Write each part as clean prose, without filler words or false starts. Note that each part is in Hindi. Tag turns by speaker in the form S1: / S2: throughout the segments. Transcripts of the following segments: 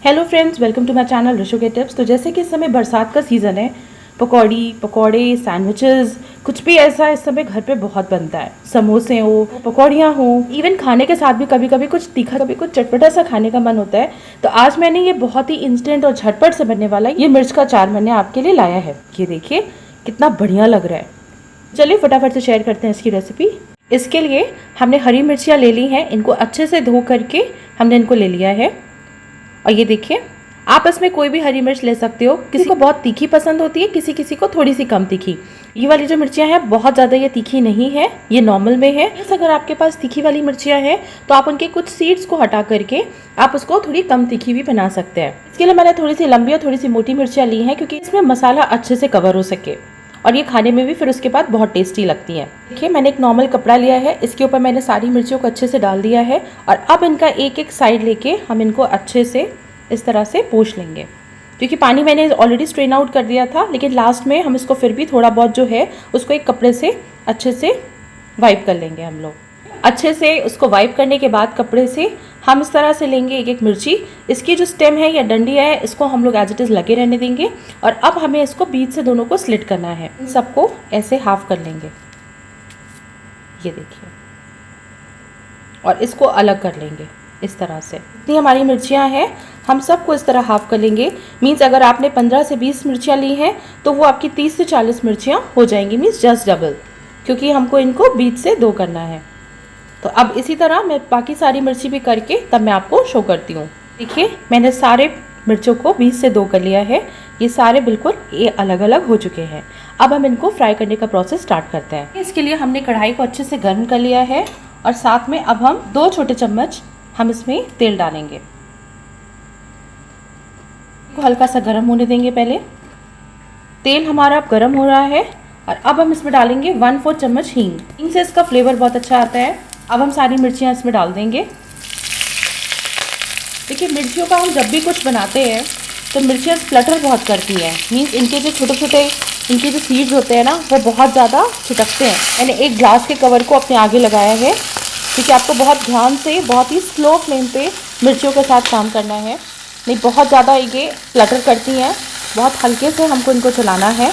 S1: Hello friends, welcome to my channel Rishu के टिप्स। तो जैसे कि इस समय बरसात का सीज़न है, पकौड़े सैंडविचेस कुछ भी ऐसा इस समय घर पे बहुत बनता है। समोसे हो, पकौड़ियाँ हो, इवन खाने के साथ भी कभी कभी कुछ तीखा, कभी कुछ चटपटा सा खाने का मन होता है। तो आज मैंने ये बहुत ही इंस्टेंट और झटपट से बनने वाला ये मिर्च का अचार मैंने आपके लिए लाया है। ये देखिए कितना बढ़िया लग रहा है। चलिए फटाफट से शेयर करते हैं इसकी रेसिपी। इसके लिए हमने हरी मिर्चियाँ ले ली हैं, इनको अच्छे से धो करके हमने इनको ले लिया है। और ये देखिए, आप इसमें कोई भी हरी मिर्च ले सकते हो। किसी को बहुत तीखी पसंद होती है, किसी किसी को थोड़ी सी कम तीखी। ये वाली जो मिर्चियाँ हैं बहुत ज़्यादा ये तीखी नहीं है, ये नॉर्मल में है। अगर आपके पास तीखी वाली मिर्चियाँ हैं तो आप उनके कुछ सीड्स को हटा करके आप उसको थोड़ी कम तीखी भी बना सकते हैं। इसके लिए मैंने थोड़ी सी लंबी और थोड़ी सी मोटी मिर्चियाँ ली हैं, क्योंकि इसमें मसाला अच्छे से कवर हो सके और ये खाने में भी फिर उसके बाद बहुत टेस्टी लगती हैं। देखिए, मैंने एक नॉर्मल कपड़ा लिया है, इसके ऊपर मैंने सारी मिर्चियों को अच्छे से डाल दिया है। और अब इनका एक एक साइड लेके हम इनको अच्छे से इस तरह से पोंछ लेंगे, क्योंकि पानी मैंने ऑलरेडी स्ट्रेन आउट कर दिया था, लेकिन लास्ट में हम इसको फिर भी थोड़ा बहुत जो है उसको एक कपड़े से अच्छे से वाइप कर लेंगे। हम लोग अच्छे से उसको वाइप करने के बाद कपड़े से हम इस तरह से लेंगे एक एक मिर्ची। इसकी जो स्टेम है या डंडी है, इसको हम लोग एज इट इज़ लगे रहने देंगे। और अब हमें इसको बीच से दोनों को स्लिट करना है। इन सबको ऐसे हाफ कर लेंगे, ये देखिए, और इसको अलग कर लेंगे इस तरह से। इतनी हमारी मिर्चियाँ हैं, हम सबको इस तरह हाफ कर लेंगे। मीन्स अगर आपने 15 से 20 मिर्चियाँ ली हैं तो वो आपकी 30 से 40 मिर्चियाँ हो जाएंगी, मीन्स जस्ट डबल, क्योंकि हमको इनको बीच से दो करना है। तो अब इसी तरह मैं बाकी सारी मिर्ची भी करके तब मैं आपको शो करती हूँ। देखिए, मैंने सारे मिर्चों को बीच से दो कर लिया है। ये सारे बिल्कुल ये अलग अलग हो चुके हैं। अब हम इनको फ्राई करने का प्रोसेस स्टार्ट करते हैं। इसके लिए हमने कढ़ाई को अच्छे से गर्म कर लिया है और साथ में अब हम 2 छोटे चम्मच हम इसमें तेल डालेंगे। को हल्का सा गर्म होने देंगे। पहले तेल हमारा अब गर्म हो रहा है और अब हम इसमें डालेंगे 1/4 चम्मच हींग। हींग से इसका फ्लेवर बहुत अच्छा आता है। अब हम सारी मिर्चियाँ इसमें डाल देंगे। देखिए, मिर्चियों का हम जब भी कुछ बनाते हैं तो मिर्चियाँ फ्लटर बहुत करती हैं। मीन्स इनके जो छोटे छोटे इनके जो सीड्स होते हैं ना, वो बहुत ज़्यादा छिटकते हैं। मैंने एक ग्लास के कवर को अपने आगे लगाया है, क्योंकि आपको बहुत ध्यान से, बहुत ही स्लो फ्लेम पे मिर्चियों के साथ काम करना है। नहीं, बहुत ज़्यादा ये फ्लटर करती हैं, बहुत हल्के से हमको इनको चलाना है।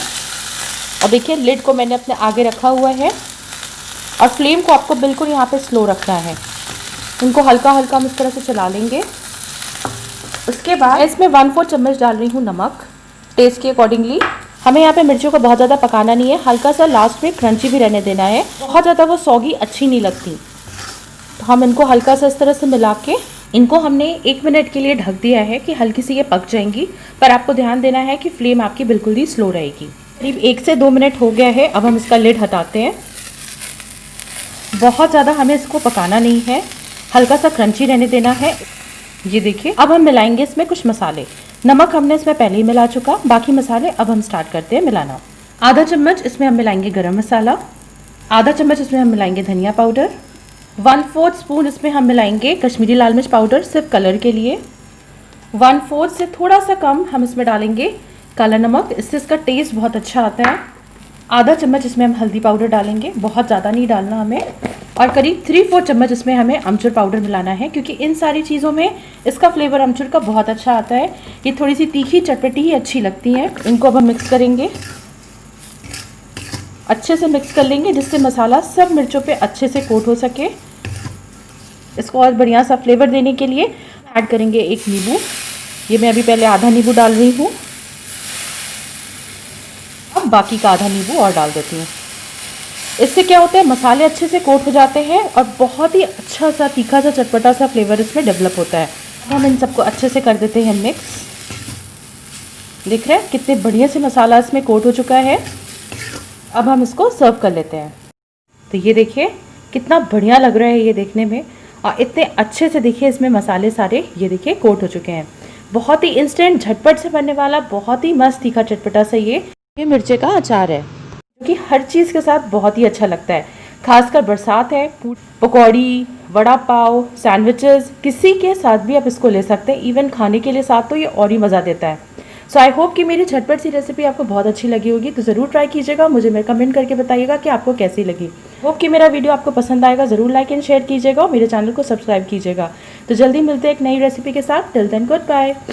S1: और देखिए, लिड को मैंने अपने आगे रखा हुआ है और फ्लेम को आपको बिल्कुल यहाँ पे स्लो रखना है। इनको हल्का हल्का हम इस तरह से चला लेंगे। उसके बाद इसमें 1/4 चम्मच डाल रही हूँ नमक, टेस्ट के अकॉर्डिंगली। हमें यहाँ पे मिर्चियों को बहुत ज़्यादा पकाना नहीं है, हल्का सा लास्ट में क्रंची भी रहने देना है। बहुत ज़्यादा वो सौगी अच्छी नहीं लगती। तो हम इनको हल्का सा इस तरह से मिला के इनको हमने 1 मिनट के लिए ढक दिया है कि हल्की सी ये पक जाएंगी। पर आपको ध्यान देना है कि फ्लेम आपकी बिल्कुल ही स्लो रहेगी। करीब 1 से 2 मिनट हो गया है। अब हम इसका लिड हटाते हैं। बहुत ज़्यादा हमें इसको पकाना नहीं है, हल्का सा क्रंची रहने देना है। ये देखिए, अब हम मिलाएंगे इसमें कुछ मसाले। नमक हमने इसमें पहले ही मिला चुका, बाकी मसाले अब हम स्टार्ट करते हैं मिलाना। आधा चम्मच इसमें हम मिलाएंगे गरम मसाला, आधा चम्मच इसमें हम मिलाएंगे धनिया पाउडर, 1/4 स्पून इसमें हम मिलाएंगे कश्मीरी लाल मिर्च पाउडर, सिर्फ कलर के लिए। 1/4 से थोड़ा सा कम हम इसमें डालेंगे काला नमक, इससे इसका टेस्ट बहुत अच्छा आता है। आधा चम्मच इसमें हम हल्दी पाउडर डालेंगे, बहुत ज़्यादा नहीं डालना हमें। और करीब 3/4 चम्मच इसमें हमें अमचूर पाउडर मिलाना है, क्योंकि इन सारी चीज़ों में इसका फ्लेवर अमचूर का बहुत अच्छा आता है। ये थोड़ी सी तीखी चटपटी ही अच्छी लगती हैं। इनको अब हम मिक्स करेंगे, अच्छे से मिक्स कर लेंगे, जिससे मसाला सब मिर्चों पे अच्छे से कोट हो सके। इसको और बढ़िया सा फ्लेवर देने के लिए ऐड करेंगे 1 नींबू। ये मैं अभी पहले आधा नींबू डाल रही हूँ, अब बाकी का आधा नींबू और डाल देती हूँ। इससे क्या होता है, मसाले अच्छे से कोट हो जाते हैं और बहुत ही अच्छा सा तीखा सा चटपटा सा फ्लेवर इसमें डेवलप होता है। अब हम इन सबको अच्छे से कर देते हैं मिक्स। देख रहे हैं कितने बढ़िया से मसाला इसमें कोट हो चुका है। अब हम इसको सर्व कर लेते हैं। तो ये देखिए कितना बढ़िया लग रहा है ये देखने में, और इतने अच्छे से देखिए इसमें मसाले सारे ये देखिए कोट हो चुके हैं। बहुत ही इंस्टेंट झटपट से बनने वाला बहुत ही मस्त तीखा चटपटा सा ये मिर्चे का अचार है, कि हर चीज़ के साथ बहुत ही अच्छा लगता है। खासकर बरसात है, पकौड़ी, वड़ा पाव, सैंडविचेस, किसी के साथ भी आप इसको ले सकते हैं। इवन खाने के लिए साथ तो ये और ही मज़ा देता है। सो आई होप कि मेरी झटपट सी रेसिपी आपको बहुत अच्छी लगी होगी। तो ज़रूर ट्राई कीजिएगा, मुझे मेरे कमेंट करके बताइएगा कि आपको कैसी लगी। होप कि मेरा वीडियो आपको पसंद आएगा। ज़रूर लाइक एंड शेयर कीजिएगा और मेरे चैनल को सब्सक्राइब कीजिएगा। तो जल्दी मिलते हैं एक नई रेसिपी के साथ। Till then good bye.